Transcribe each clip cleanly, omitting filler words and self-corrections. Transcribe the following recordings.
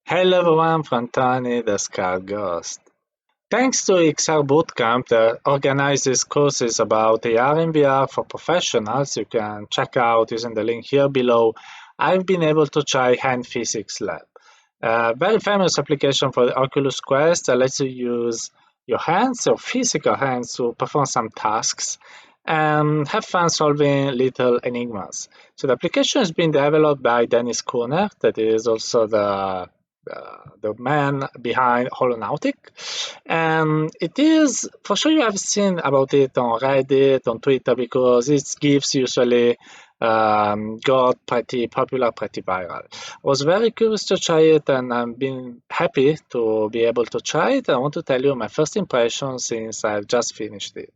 Hello everyone from Tony the Scar Ghost. Thanks to XR Bootcamp that organizes courses about AR and VR for professionals, you can check out using the link here below. I've been able to try Hand Physics Lab, a very famous application for the Oculus Quest that lets you use your hands, your physical hands, to perform some tasks and have fun solving little enigmas. So the application has been developed by Dennis Kuhner, that is also the man behind Holonautic. And it is, for sure, you have seen about it on Reddit, on Twitter, because it gives usually got pretty popular, pretty viral. I was very curious to try it, and I've been happy to be able to try it. I want to tell you my first impression since I've just finished it.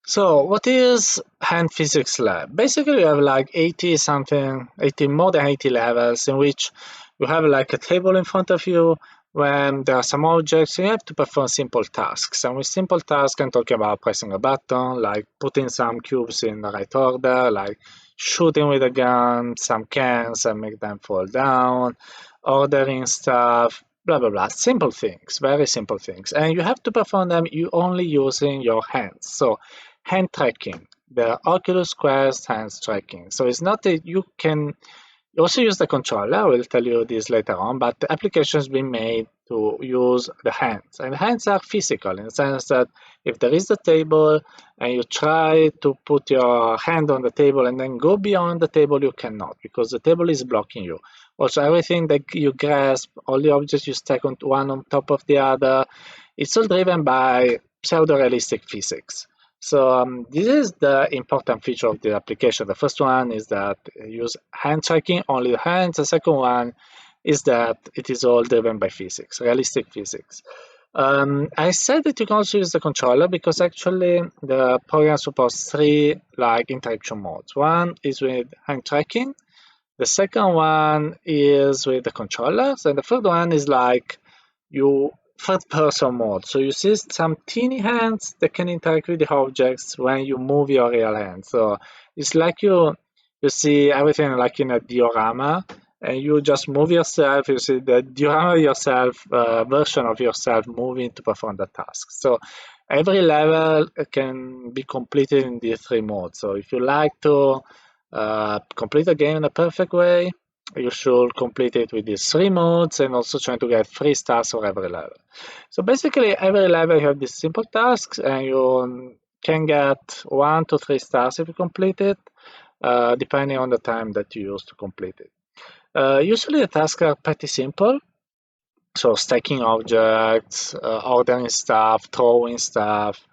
So, what is Hand Physics Lab? Basically, you have like 80 something, 80 more than 80 levels in which you have like a table in front of you when there are some objects, you have to perform simple tasks. And with simple tasks, I'm talking about pressing a button, like putting some cubes in the right order, like shooting with a gun, some cans and make them fall down, ordering stuff, blah blah blah. Simple things, very simple things. And you have to perform them you only using your hands. So hand tracking, the Oculus Quest hands tracking. So it's not that you also use the controller. I will tell you this later on, but the application has been made to use the hands. And the hands are physical in the sense that if there is a table and you try to put your hand on the table and then go beyond the table, you cannot because the table is blocking you. Also, everything that you grasp, all the objects you stack on one on top of the other, it's all driven by pseudo-realistic physics. So this is the important feature of the application. The first one is that use hand tracking, only the hands. The second one is that it is all driven by physics, realistic physics. I said that you can also use the controller because actually the program supports three like interaction modes. One is with hand tracking. The second one is with the controllers, and the third one is like you third person mode. So you see some teeny hands that can interact with the objects when you move your real hand. So it's like you see everything like in a diorama and you just move yourself. You see the diorama yourself version of yourself moving to perform the task. So every level can be completed in these three modes. So if you like to complete a game in a perfect way, you should complete it with these three modes and also trying to get 3 stars for every level. So basically every level you have these simple tasks and you can get 1 to 3 stars if you complete it, depending on the time that you use to complete it. Usually the tasks are pretty simple. So stacking objects, ordering stuff, throwing stuff,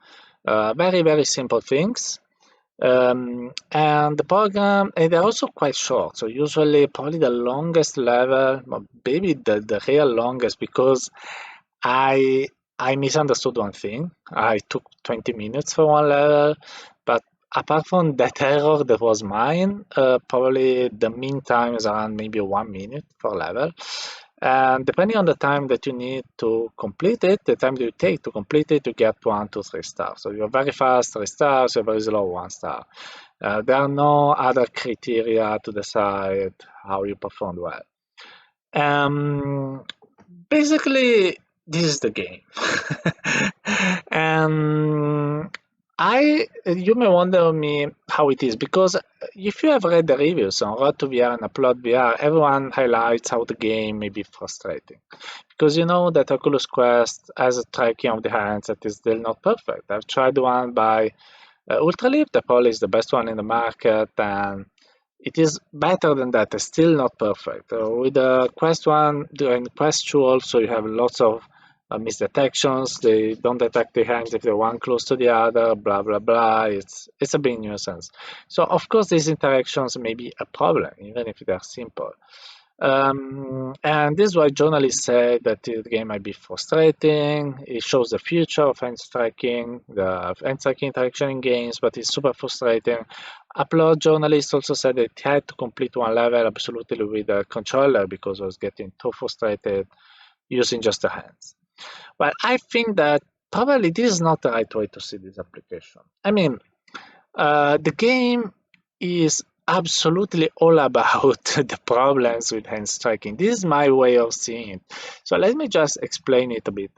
very, very simple things. And the program, and they're also quite short. So usually probably the longest level, maybe the real longest, because I misunderstood one thing. I took 20 minutes for one level, but apart from that error that was mine, probably the mean time is around maybe 1 minute per level. And depending on the time that you need to complete it, the time that you take to complete it, you get 1 to 3 stars. So you're very fast, 3 stars, you're very slow, 1 star. There are no other criteria to decide how you performed well. Um, Basically, this is the game. And you may wonder me how it is because if you have read the reviews on Road to VR and Upload VR, everyone highlights how the game may be frustrating because you know that Oculus Quest has a tracking of the hands that is still not perfect. I've tried one by Ultraleap, that probably is the best one in the market, and it is better than that. It's still not perfect. With the Quest 1 and Quest 2 also you have lots of misdetections. They don't detect the hands if they're one close to the other, blah blah blah. It's a big nuisance. So of course these interactions may be a problem, even if they're simple. And this is why journalists say that the game might be frustrating. It shows the future of hand tracking, the hand tracking interaction in games, but it's super frustrating. Upload journalists also said they had to complete one level absolutely with a controller because I was getting too frustrated using just the hands. Well, I think that probably this is not the right way to see this application. I mean, the game is absolutely all about the problems with hand striking. This is my way of seeing it. So let me just explain it a bit.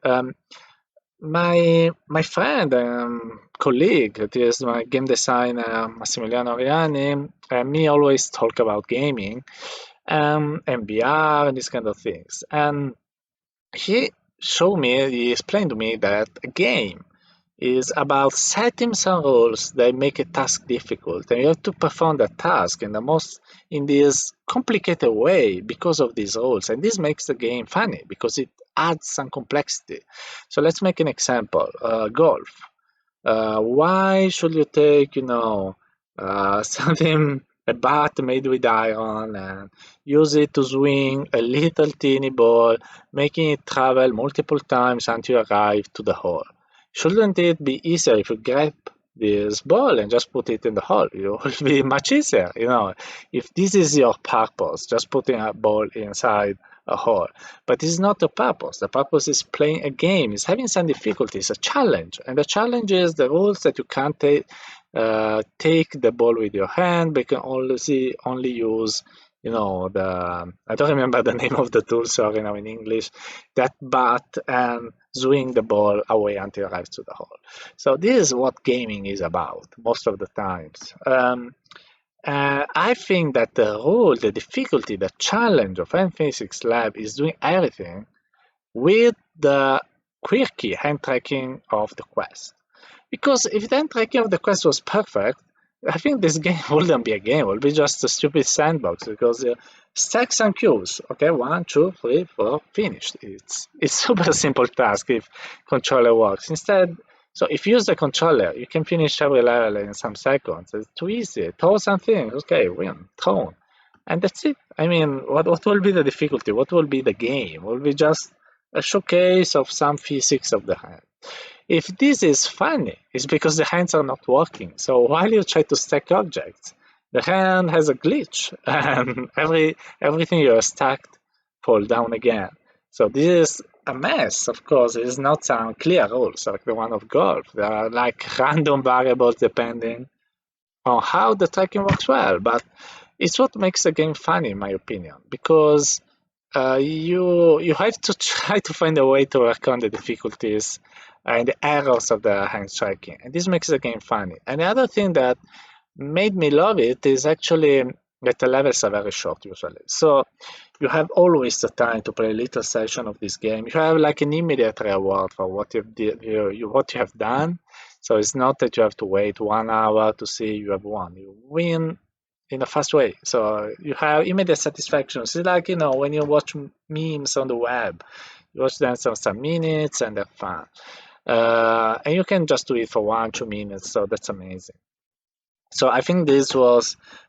My friend, colleague, it is my game designer Massimiliano Ariani, and me always talk about gaming, and VR and these kind of things. And he explained to me that a game is about setting some rules that make a task difficult, and you have to perform that task in this complicated way because of these rules, and this makes the game funny because it adds some complexity. So let's make an example. Golf. Why should you take, something, a bat made with iron, and use it to swing a little teeny ball, making it travel multiple times until you arrive to the hole? Shouldn't it be easier if you grab this ball and just put it in the hole? It will be much easier, if this is your purpose, just putting a ball inside a hole. But this is not the purpose. The purpose is playing a game, is having some difficulties, a challenge. And the challenge is the rules that you can't take the ball with your hand, but you can only use, the, I don't remember the name of the tool, sorry, now in English, that bat and swing the ball away until it arrives to the hole. So this is what gaming is about most of the times. I think that the rule, the difficulty, the challenge of Hand Physics Lab is doing everything with the quirky hand tracking of the Quest. Because if the hand tracking of the Quest was perfect, I think this game wouldn't be a game. It would be just a stupid sandbox because stack some cubes. Okay, 1, 2, 3, 4, finished. It's super simple task if controller works. Instead, so if you use the controller, you can finish every level in some seconds. It's too easy. Throw something. Okay, win. Thrown. And that's it. I mean, what will be the difficulty? What will be the game? Will be just a showcase of some physics of the hand. If this is funny, it's because the hands are not working. So while you try to stack objects, the hand has a glitch, and everything you have stacked fall down again. So this is a mess. Of course, it is not some clear rules like the one of golf. There are like random variables depending on how the tracking works well, but it's what makes the game funny, in my opinion, because you have to try to find a way to work on the difficulties and the errors of the hand striking, and this makes the game funny. And the other thing that made me love it is actually that the levels are very short usually. So you have always the time to play a little session of this game. You have like an immediate reward for what what you have done. So it's not that you have to wait 1 hour to see you have won. You win in a fast way. So you have immediate satisfaction. It's like, when you watch memes on the web, you watch them some minutes and have fun. And you can just do it for 1-2 minutes. So that's amazing. So I think this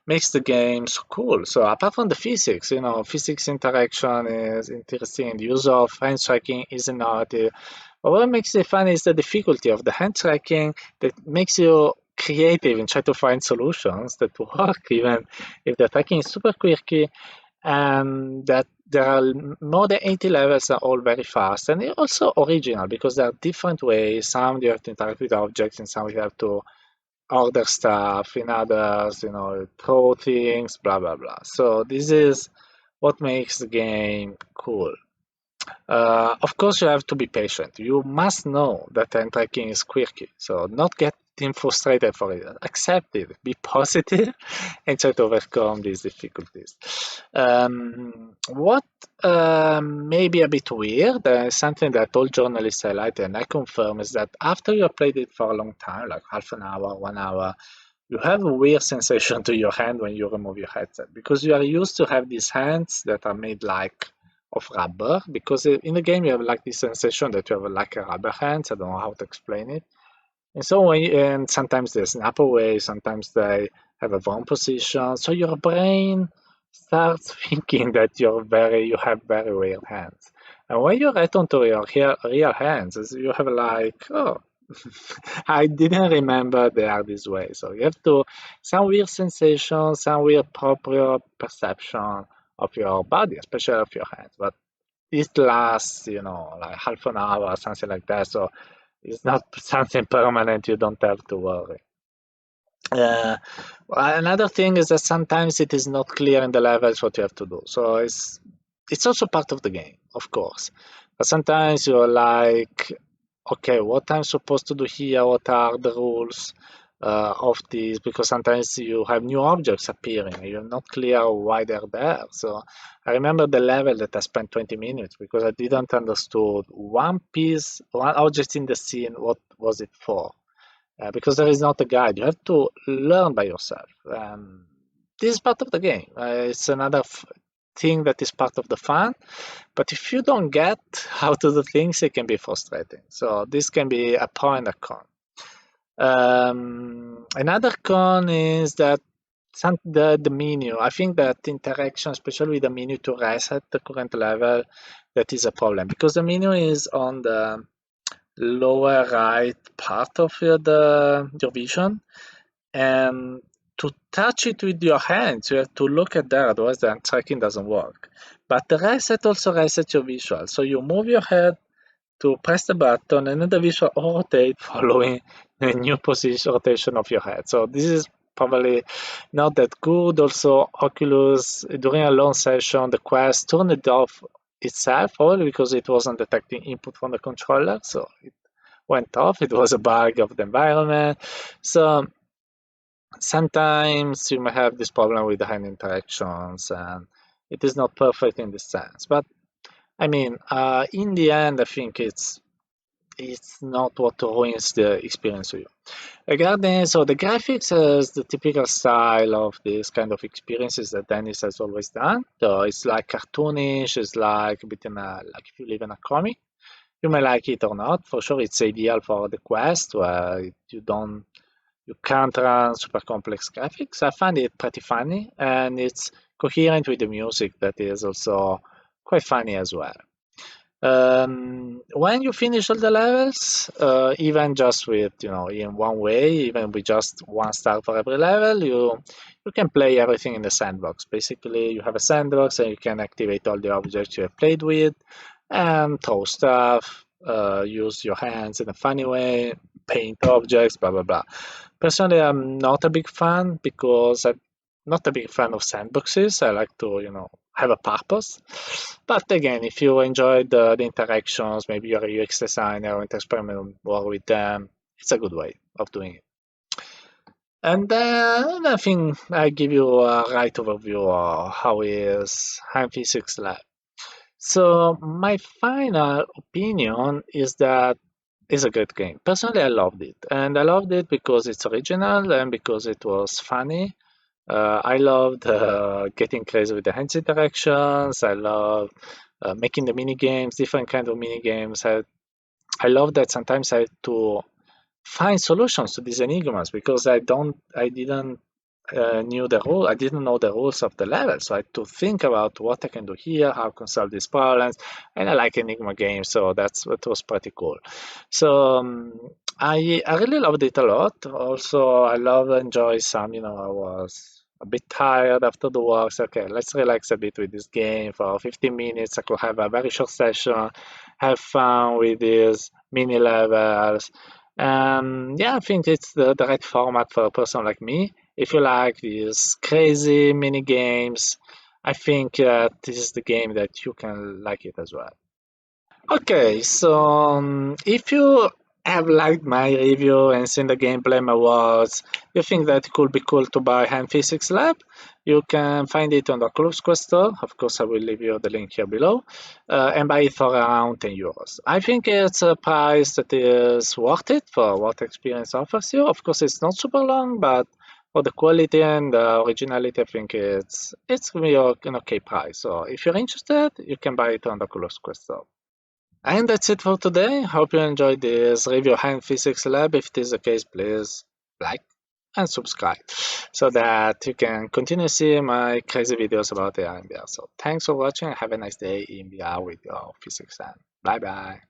makes the game so cool. So apart from the physics, physics interaction is interesting. The use of hand tracking is innovative. But what makes it fun is the difficulty of the hand tracking that makes you creative and try to find solutions that work, even if the tracking is super quirky, and that there are more than 80 levels are all very fast, and they're also original because there are different ways. Some you have to interact with objects, and some you have to order stuff, in others, throw things, blah blah blah. So this is what makes the game cool. Of course, you have to be patient. You must know that hand tracking is quirky, so not getting frustrated for it. Accept it, be positive, and try to overcome these difficulties. What may be a bit weird, something that all journalists highlight, and I confirm, is that after you have played it for a long time, like half an hour, 1 hour, you have a weird sensation to your hand when you remove your headset because you are used to have these hands that are made like of rubber, because in the game you have like this sensation that you have like a rubber hands. I don't know how to explain it. And so and sometimes they snap away, sometimes they have a wrong position. So your brain starts thinking that you have very weird hands. And when you return to your real hands, you have like, oh, I didn't remember they are this way. So you have some weird sensation, some weird proper perception of your body, especially of your hands. But it lasts, like half an hour, something like that. So it's not something permanent. You don't have to worry. Uh, Another thing is that sometimes it is not clear in the levels what you have to do. So it's also part of the game, of course. But sometimes you're like, okay, what I'm supposed to do here? What are the rules of this? Because sometimes you have new objects appearing and you're not clear why they're there. So I remember the level that I spent 20 minutes because I didn't understood one piece, one object in the scene, what was it for? Because there is not a guide. You have to learn by yourself. This is part of the game. It's another thing that is part of the fun. But if you don't get how to do things, it can be frustrating. So this can be a pro and a con. Another con is that the menu. I think that interaction, especially with the menu to reset the current level, that is a problem because the menu is on the lower right part of your vision, and to touch it with your hands you have to look at that, otherwise the tracking doesn't work. But the reset also resets your visual, so you move your head to press the button and then the visual will rotate following the new position rotation of your head. So this is probably not that good. Also, Oculus during a long session, the Quest turned it off itself, probably because it wasn't detecting input from the controller, so it went off. It was a bug of the environment. So sometimes you may have this problem with the hand interactions, and it is not perfect in this sense. But I mean, in the end, I think it's not what ruins the experience for you. Regarding so the graphics is the typical style of this kind of experiences that Dennis has always done. So it's like cartoonish, it's like a bit in a like if you live in a comic. You may like it or not. For sure, it's ideal for the Quest where you can't run super complex graphics. I find it pretty funny and it's coherent with the music that is also quite funny as well. When you finish all the levels, even just with in one way, even with just one star for every level, you can play everything in the sandbox. Basically, you have a sandbox and you can activate all the objects you have played with and throw stuff, use your hands in a funny way, paint objects, blah blah blah. Personally, I'm not a big fan because I'm not a big fan of sandboxes. I like to, have a purpose. But again, if you enjoy the interactions, maybe you're a UX designer and experiment more with them, it's a good way of doing it. And I think I give you a right overview of how is Hand Physics Lab. So my final opinion is that it's a great game. Personally, I loved it, and I loved it because it's original and because it was funny. I loved getting crazy with the hands interactions. I love making the mini games, different kind of mini games. I love that sometimes I had to find solutions to these enigmas because I didn't knew the rule. I didn't know the rules of the level, so I had to think about what I can do here, how I can solve these problems. And I like enigma games, so that was pretty cool. So I really loved it a lot. Also, I love enjoy some. I was a bit tired after the work. So, okay, let's relax a bit with this game for 15 minutes. I could have a very short session, have fun with these mini levels. Yeah, I think it's the right format for a person like me. If you like these crazy mini games, I think this is the game that you can like it as well. Okay, so if you have liked my review and seen the gameplay, my words, you think that it could be cool to buy Hand Physics Lab, you can find it on the Oculus Quest store. Of course, I will leave you the link here below, and buy it for around 10 euros. I think it's a price that is worth it for what experience offers you. Of course, it's not super long, but for the quality and the originality, I think it's really an okay price. So if you're interested, you can buy it on the Oculus Quest store. And that's it for today. Hope you enjoyed this review Hand Physics Lab. If it is the case, please like and subscribe so that you can continue seeing my crazy videos about AR and VR. So thanks for watching and have a nice day in VR with your physics lab. Bye bye.